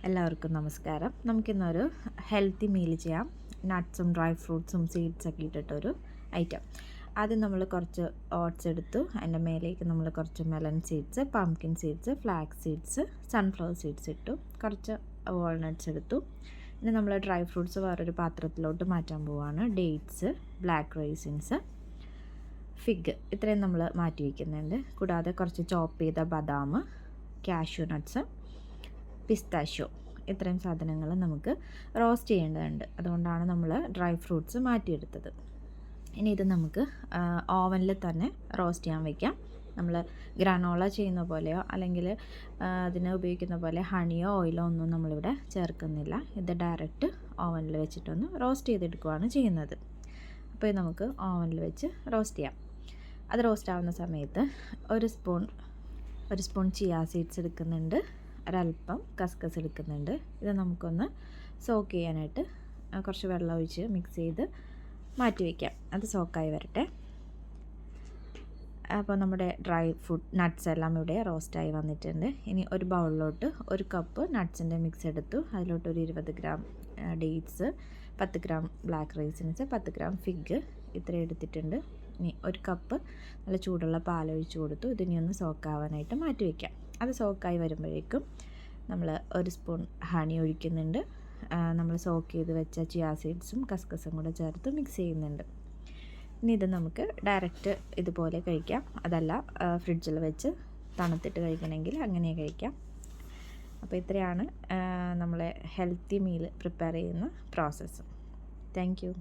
എല്ലാവർക്കും നമസ്കാരം. നമുക്കിന്നൊരു ഹെൽത്തി മീൽ ചെയ്യാം. നട്ട്സും ഡ്രൈ ഫ്രൂട്ട്സും സീഡ്സൊക്കെ ഇട്ടിട്ടൊരു ഐറ്റം. ആദ്യം നമ്മൾ കുറച്ച് ഓട്സ് എടുത്തു. അതിൻ്റെ മേലേക്ക് നമ്മൾ കുറച്ച് melon seeds, pumpkin seeds, flax seeds, sunflower seeds ഇട്ടു. കുറച്ച് വാൾനട്ട്സ് എടുത്തു. ഇനി നമ്മൾ ഡ്രൈ ഫ്രൂട്ട്സ് വേറൊരു പാത്രത്തിലോട്ട് മാറ്റാൻ പോവുകയാണ്. ഡേറ്റ്സ്, ബ്ലാക്ക് റൈസിൻസ്, ഫിഗ് ഇത്രയും നമ്മൾ മാറ്റി വയ്ക്കുന്നുണ്ട്. കൂടാതെ കുറച്ച് ചോപ്പ് ചെയ്ത ബദാം, കാഷ്യൂ നട്ട്സ്, പിസ്താഷ്യോ ഇത്രയും സാധനങ്ങൾ നമുക്ക് റോസ്റ്റ് ചെയ്യേണ്ടതുണ്ട്. അതുകൊണ്ടാണ് നമ്മൾ ഡ്രൈ ഫ്രൂട്ട്സ് മാറ്റിയെടുത്തത്. ഇനി ഇത് നമുക്ക് ഓവനിൽ തന്നെ റോസ്റ്റ് ചെയ്യാൻ വയ്ക്കാം. നമ്മൾ ഗ്രാനോള ചെയ്യുന്ന പോലെയോ അല്ലെങ്കിൽ അതിന് ഉപയോഗിക്കുന്ന പോലെ ഹണിയോ ഓയിലോ ഒന്നും നമ്മളിവിടെ ചേർക്കുന്നില്ല. ഇത് ഡയറക്റ്റ് ഓവനിൽ വെച്ചിട്ടൊന്ന് റോസ്റ്റ് ചെയ്തെടുക്കുകയാണ് ചെയ്യുന്നത്. അപ്പോൾ ഇത് നമുക്ക് ഓവനിൽ വെച്ച് റോസ്റ്റ് ചെയ്യാം. അത് റോസ്റ്റ് ആവുന്ന സമയത്ത് ഒരു സ്പൂൺ ചിയാ സീഡ്സ് എടുക്കുന്നുണ്ട്. ഒരല്പം കസ്കസ് എടുക്കുന്നുണ്ട്. ഇത് നമുക്കൊന്ന് സോക്ക് ചെയ്യാനായിട്ട് കുറച്ച് വെള്ളം ഒഴിച്ച് മിക്സ് ചെയ്ത് മാറ്റി വയ്ക്കാം. അത് സോക്കായി വരട്ടെ. അപ്പോൾ നമ്മുടെ ഡ്രൈ ഫ്രൂട്ട് നട്ട്സ് എല്ലാം ഇവിടെ റോസ്റ്റായി വന്നിട്ടുണ്ട്. ഇനി ഒരു ബൗളിലോട്ട് 1 കപ്പ് നട്ട്സിൻ്റെ മിക്സ് എടുത്തു. അതിലോട്ട് ഒരു 20 gram dates, 10 gram black raisins, 10 gram fig ഇത്രയും എടുത്തിട്ടുണ്ട്. ഇനി 1 കപ്പ് നല്ല ചൂടുള്ള പാലൊഴിച്ച് കൊടുത്തു. ഇതിനി ഒന്ന് സോക്കാവാനായിട്ട് മാറ്റി വയ്ക്കാം. അത് സോക്കായി വരുമ്പോഴേക്കും നമ്മൾ 1 സ്പൂൺ ഹണി ഒഴിക്കുന്നുണ്ട്. നമ്മൾ സോക്ക് ചെയ്ത് വെച്ച ചിയാ സീഡ്സും കസ്കസും കൂടെ ചേർത്ത് മിക്സ് ചെയ്യുന്നുണ്ട്. ഇനി ഇത് നമുക്ക് ഡയറക്റ്റ് ഇതുപോലെ കഴിക്കാം. അതല്ല ഫ്രിഡ്ജിൽ വെച്ച് തണുത്തിട്ട് കഴിക്കണമെങ്കിൽ അങ്ങനെ കഴിക്കാം. അപ്പോൾ ഇത്രയാണ് നമ്മളെ ഹെൽത്തി മീൽ പ്രിപ്പയർ ചെയ്യുന്ന പ്രോസസ്സ്. Thank you.